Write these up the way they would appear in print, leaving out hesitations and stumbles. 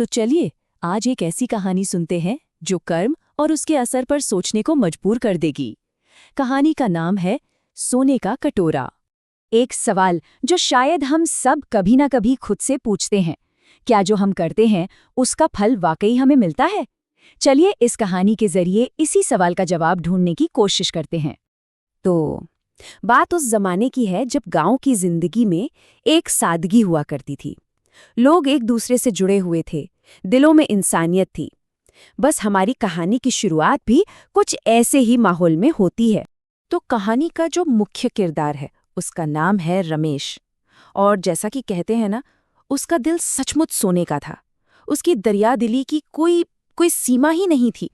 तो चलिए आज एक ऐसी कहानी सुनते हैं जो कर्म और उसके असर पर सोचने को मजबूर कर देगी। कहानी का नाम है सोने का कटोरा। एक सवाल जो शायद हम सब कभी ना कभी खुद से पूछते हैं, क्या जो हम करते हैं उसका फल वाकई हमें मिलता है? चलिए इस कहानी के जरिए इसी सवाल का जवाब ढूंढने की कोशिश करते हैं। तो बात उस जमाने की है जब गांव की जिंदगी में एक सादगी हुआ करती थी। लोग एक दूसरे से जुड़े हुए थे, दिलों में इंसानियत थी। बस हमारी कहानी की शुरुआत भी कुछ ऐसे ही माहौल में होती है। तो कहानी का जो मुख्य किरदार है उसका नाम है रमेश। और जैसा कि कहते हैं ना, उसका दिल सचमुच सोने का था। उसकी दरियादिली की कोई सीमा ही नहीं थी।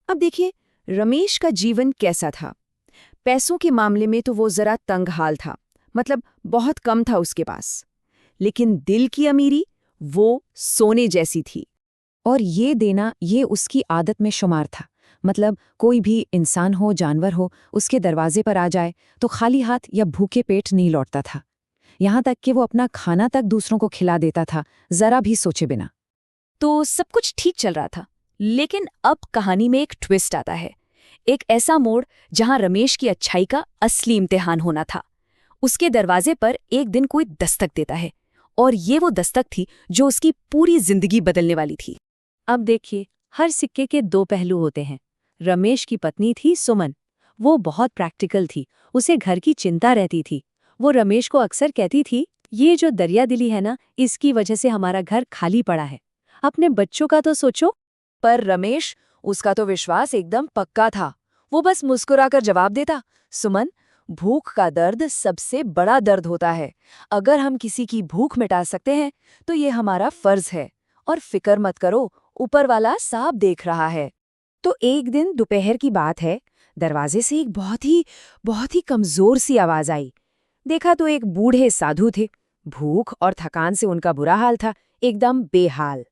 अब देखिए रमेश का जीवन कैसा था। पैसों के मामले में तो वो जरा तंग हाल था, मतलब बहुत कम था उसके पास। लेकिन दिल की अमीरी वो सोने जैसी थी। और ये देना ये उसकी आदत में शुमार था। मतलब कोई भी इंसान हो, जानवर हो, उसके दरवाजे पर आ जाए तो खाली हाथ या भूखे पेट नहीं लौटता था। यहाँ तक कि वो अपना खाना तक दूसरों को खिला देता था, जरा भी सोचे बिना। तो सब कुछ ठीक चल रहा था, लेकिन अब कहानी में एक ट्विस्ट आता है। एक ऐसा मोड़ जहां रमेश की अच्छाई का असली इम्तिहान होना था। उसके दरवाजे पर एक दिन कोई दस्तक देता है, और ये वो दस्तक थी जो उसकी पूरी जिंदगी बदलने वाली थी। अब देखिए, हर सिक्के के दो पहलू होते हैं। रमेश की पत्नी थी सुमन। वो बहुत प्रैक्टिकल थी, उसे घर की चिंता रहती थी। वो रमेश को अक्सर कहती थी, ये जो दरियादिली है ना, इसकी वजह से हमारा घर खाली पड़ा है। अपने बच्चों का तो सोचो। पर रमेश, उसका तो विश्वास एकदम पक्का था। वो बस मुस्कुराकर जवाब देता, सुमन, भूख का दर्द सबसे बड़ा दर्द होता है। अगर हम किसी की भूख मिटा सकते हैं तो ये हमारा फर्ज है। और फिक्र मत करो, ऊपर वाला साफ देख रहा है। तो एक दिन दोपहर की बात है, दरवाजे से एक बहुत ही कमजोर सी आवाज आई। देखा तो एक बूढ़े साधु थे। भूख और थकान से उनका बुरा हाल था, एकदम बेहाल।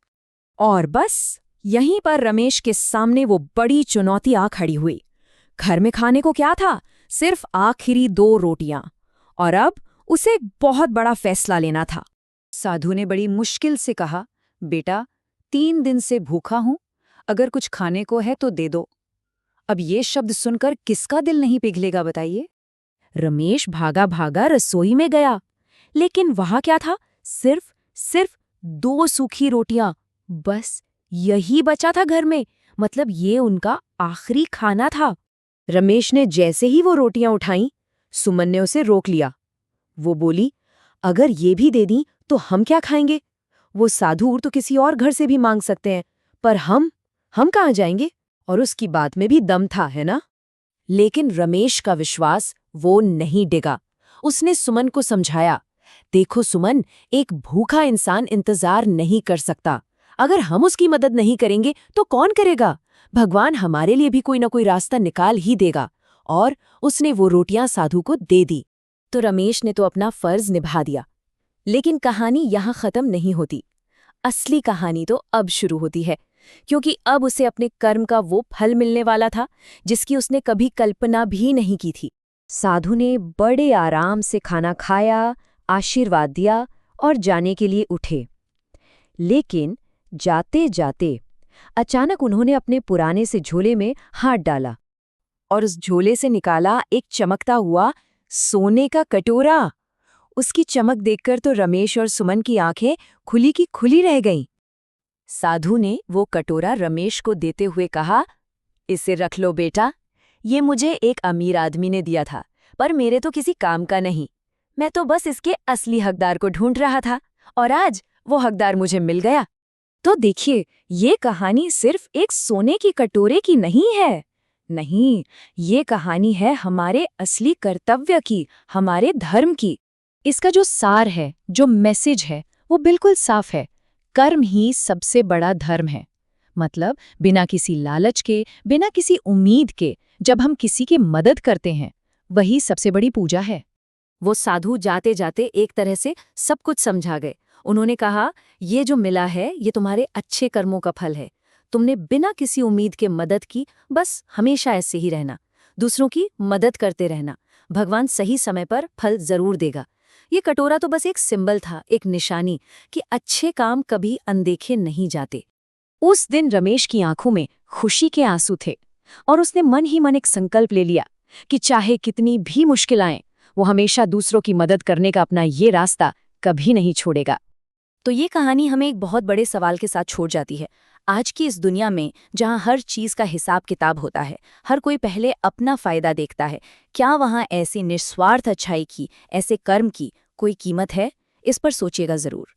और बस यहीं पर रमेश के सामने वो बड़ी चुनौती आ खड़ी हुई। घर में खाने को क्या था? सिर्फ आखिरी 2 रोटियां। और अब उसे एक बहुत बड़ा फैसला लेना था। साधु ने बड़ी मुश्किल से कहा, बेटा, 3 दिन से भूखा हूं, अगर कुछ खाने को है तो दे दो। अब ये शब्द सुनकर किसका दिल नहीं पिघलेगा बताइए? रमेश भागा भागा रसोई में गया, लेकिन वहां क्या था? सिर्फ 2 सूखी रोटियां। बस यही बचा था घर में, मतलब ये उनका आखिरी खाना था। रमेश ने जैसे ही वो रोटियां उठाईं, सुमन ने उसे रोक लिया। वो बोली, अगर ये भी दे दी तो हम क्या खाएंगे? वो साधु तो किसी और घर से भी मांग सकते हैं, पर हम कहाँ जाएंगे? और उसकी बात में भी दम था, है ना? लेकिन रमेश का विश्वास वो नहीं डिगा। उसने सुमन को समझाया, देखो सुमन, एक भूखा इंसान इंतजार नहीं कर सकता। अगर हम उसकी मदद नहीं करेंगे तो कौन करेगा? भगवान हमारे लिए भी कोई ना कोई रास्ता निकाल ही देगा। और उसने वो रोटियां साधु को दे दी। तो रमेश ने तो अपना फर्ज निभा दिया। लेकिन कहानी यहाँ खत्म नहीं होती। असली कहानी तो अब शुरू होती है, क्योंकि अब उसे अपने कर्म का वो फल मिलने वाला था जिसकी उसने कभी कल्पना भी नहीं की थी। साधु ने बड़े आराम से खाना खाया, आशीर्वाद दिया और जाने के लिए उठे। लेकिन जाते जाते अचानक उन्होंने अपने पुराने से झोले में हाथ डाला और उस झोले से निकाला एक चमकता हुआ सोने का कटोरा। उसकी चमक देखकर तो रमेश और सुमन की आंखें खुली की खुली रह गईं। साधु ने वो कटोरा रमेश को देते हुए कहा, इसे रख लो बेटा, ये मुझे एक अमीर आदमी ने दिया था, पर मेरे तो किसी काम का नहीं। मैं तो बस इसके असली हकदार को ढूंढ रहा था, और आज वो हकदार मुझे मिल गया। तो देखिए, ये कहानी सिर्फ एक सोने की कटोरे की नहीं है। नहीं, ये कहानी है हमारे असली कर्तव्य की, हमारे धर्म की। इसका जो सार है, जो मैसेज है, वो बिल्कुल साफ है। कर्म ही सबसे बड़ा धर्म है। मतलब बिना किसी लालच के, बिना किसी उम्मीद के जब हम किसी की मदद करते हैं, वही सबसे बड़ी पूजा है। वो साधु जाते जाते एक तरह से सब कुछ समझा गए। उन्होंने कहा, ये जो मिला है ये तुम्हारे अच्छे कर्मों का फल है। तुमने बिना किसी उम्मीद के मदद की, बस हमेशा ऐसे ही रहना, दूसरों की मदद करते रहना। भगवान सही समय पर फल जरूर देगा। ये कटोरा तो बस एक सिंबल था, एक निशानी कि अच्छे काम कभी अनदेखे नहीं जाते। उस दिन रमेश की आंखों में खुशी के आंसू थे और उसने मन ही मन एक संकल्प ले लिया कि चाहे कितनी भी मुश्किल आए, वो हमेशा दूसरों की मदद करने का अपना ये रास्ता कभी नहीं छोड़ेगा। तो ये कहानी हमें एक बहुत बड़े सवाल के साथ छोड़ जाती है। आज की इस दुनिया में जहां हर चीज का हिसाब किताब होता है, हर कोई पहले अपना फायदा देखता है, क्या वहां ऐसी निस्वार्थ अच्छाई की, ऐसे कर्म की कोई कीमत है? इस पर सोचिएगा जरूर।